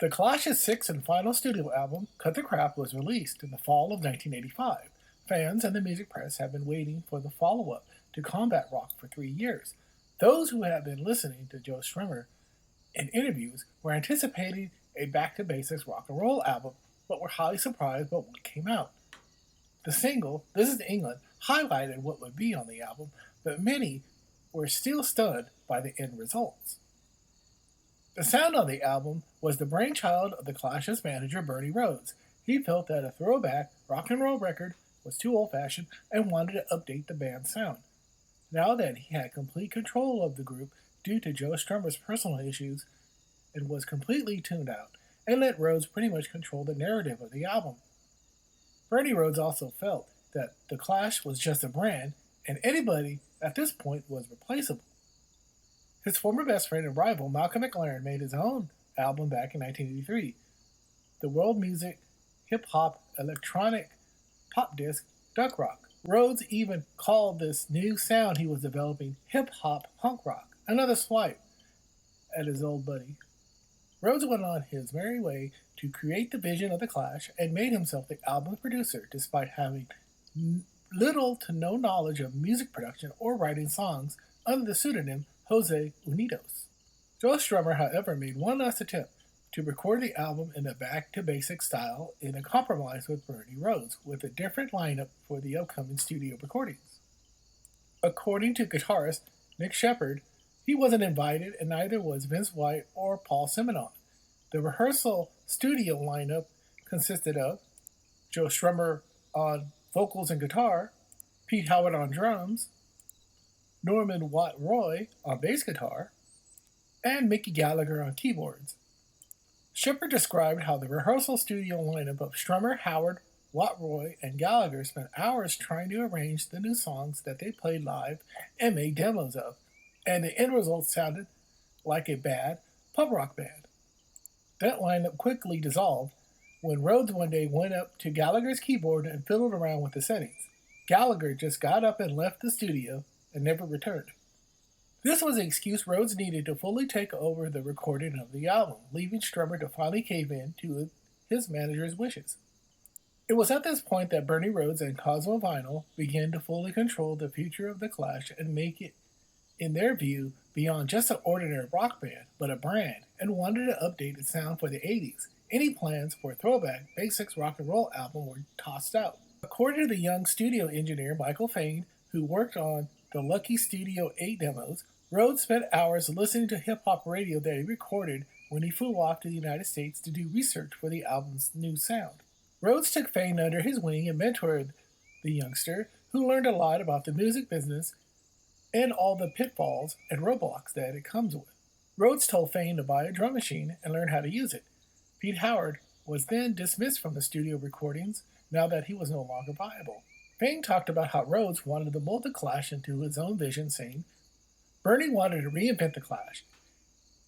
The Clash's sixth and final studio album, Cut the Crap, was released in the fall of 1985. Fans and the music press have been waiting for the follow-up to Combat Rock for 3 years. Those who have been listening to Joe Strummer in interviews were anticipating a back-to-basics rock and roll album, but were highly surprised by what came out. The single, This is England, highlighted what would be on the album, but many were still stunned by the end results. The sound on the album was the brainchild of the Clash's manager Bernie Rhodes. He felt that a throwback rock and roll record was too old-fashioned and wanted to update the band's sound. Now that he had complete control of the group due to Joe Strummer's personal issues and was completely tuned out, and let Rhodes pretty much control the narrative of the album. Bernie Rhodes also felt that The Clash was just a brand, and anybody at this point was replaceable. His former best friend and rival, Malcolm McLaren, made his own album back in 1983, the world music, hip-hop, electronic pop disc, Duck Rock. Rhodes even called this new sound he was developing hip-hop punk rock, another swipe at his old buddy. Rhodes went on his merry way to create the vision of The Clash and made himself the album's producer despite having little to no knowledge of music production or writing songs under the pseudonym Jose Unidos. Joe Strummer, however, made one last attempt to record the album in a back-to-basics style in a compromise with Bernie Rhodes, with a different lineup for the upcoming studio recordings. According to guitarist Nick Shepard, he wasn't invited, and neither was Vince White or Paul Simonon. The rehearsal studio lineup consisted of Joe Strummer on vocals and guitar, Pete Howard on drums, Norman Watt Roy on bass guitar, and Mickey Gallagher on keyboards. Shepard described how the rehearsal studio lineup of Strummer, Howard, Watt Roy, and Gallagher spent hours trying to arrange the new songs that they played live and made demos of, and the end result sounded like a bad pub rock band. That lineup quickly dissolved when Rhodes one day went up to Gallagher's keyboard and fiddled around with the settings. Gallagher just got up and left the studio and never returned. This was the excuse Rhodes needed to fully take over the recording of the album, leaving Strummer to finally cave in to his manager's wishes. It was at this point that Bernie Rhodes and Cosmo Vinyl began to fully control the future of The Clash and make it, in their view, beyond just an ordinary rock band, but a brand, and wanted to update its sound for the 80s. Any plans for a throwback, basics rock and roll album were tossed out. According to the young studio engineer Michael Fayne, who worked on the Lucky Studio 8 demos, Rhodes spent hours listening to hip-hop radio that he recorded when he flew off to the United States to do research for the album's new sound. Rhodes took Fayne under his wing and mentored the youngster, who learned a lot about the music business and all the pitfalls and roadblocks that it comes with. Rhodes told Fayne to buy a drum machine and learn how to use it. Pete Howard was then dismissed from the studio recordings now that he was no longer viable. Fayne talked about how Rhodes wanted to mold the Clash into his own vision, saying, Bernie wanted to reinvent the Clash.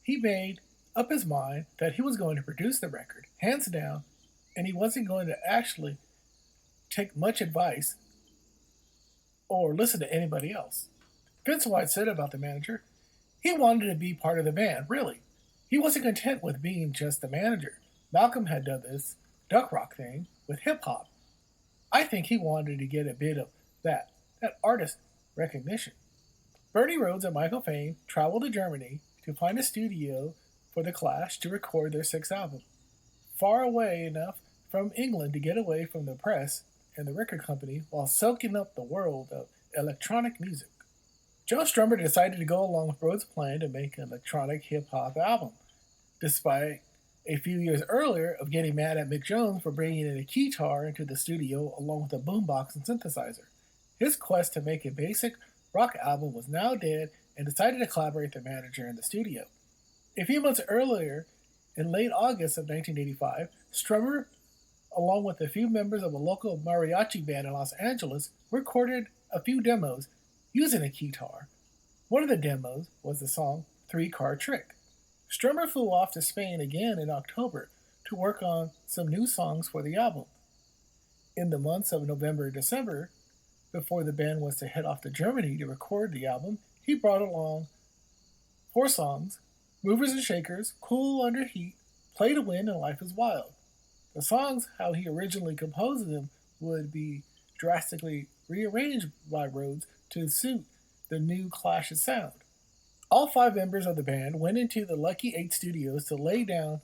He made up his mind that he was going to produce the record, hands down, and he wasn't going to actually take much advice or listen to anybody else. Vince White said about the manager, he wanted to be part of the band, really. He wasn't content with being just the manager. Malcolm had done this duck rock thing with hip-hop. I think he wanted to get a bit of that artist recognition. Bernie Rhodes and Michael Fayne traveled to Germany to find a studio for The Clash to record their sixth album, far away enough from England to get away from the press and the record company while soaking up the world of electronic music. Joe Strummer decided to go along with Rhodes' plan to make an electronic hip-hop album, despite a few years earlier of getting mad at Mick Jones for bringing in a keytar into the studio along with a boombox and synthesizer. His quest to make a basic rock album was now dead and decided to collaborate with the manager in the studio. A few months earlier, in late August of 1985, Strummer, along with a few members of a local mariachi band in Los Angeles, recorded a few demos using a keytar. One of the demos was the song 3-Card Trick. Strummer flew off to Spain again in October to work on some new songs for the album. In the months of November and December, before the band was to head off to Germany to record the album, he brought along 4 songs: Movers and Shakers, Cool Under Heat, Play to Win and Life is Wild. The songs, how he originally composed them, would be drastically rearranged by Rhodes to suit the new Clash's sound. All 5 members of the band went into the Lucky 8 studios to lay down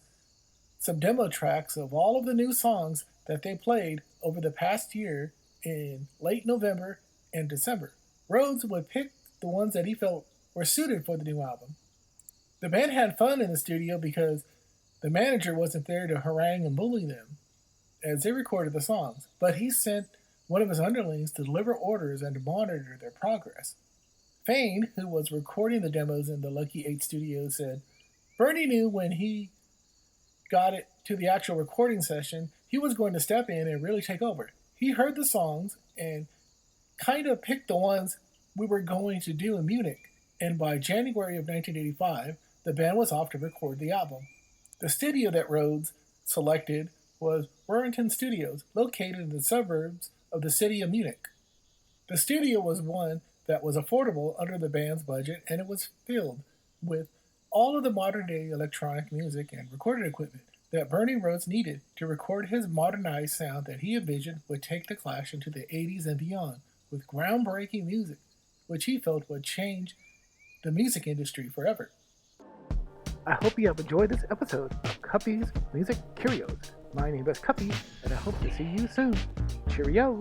some demo tracks of all of the new songs that they played over the past year in late November and December. Rhodes would pick the ones that he felt were suited for the new album. The band had fun in the studio because the manager wasn't there to harangue and bully them as they recorded the songs, but he sent one of his underlings to deliver orders and to monitor their progress. Fayne, who was recording the demos in the Lucky 8 studio, said, Bernie knew when he got it to the actual recording session, he was going to step in and really take over. He heard the songs and kind of picked the ones we were going to do in Munich, and by January of 1985, the band was off to record the album. The studio that Rhodes selected was Warrington Studios, located in the suburbs of the city of Munich. The studio was one that was affordable under the band's budget, and it was filled with all of the modern-day electronic music and recording equipment that Bernie Rhodes needed to record his modernized sound that he envisioned would take the Clash into the 80s and beyond, with groundbreaking music, which he felt would change the music industry forever. I hope you have enjoyed this episode of Cuppy's Music Curios. My name is Cuppy, and I hope to see you soon. Cheerio!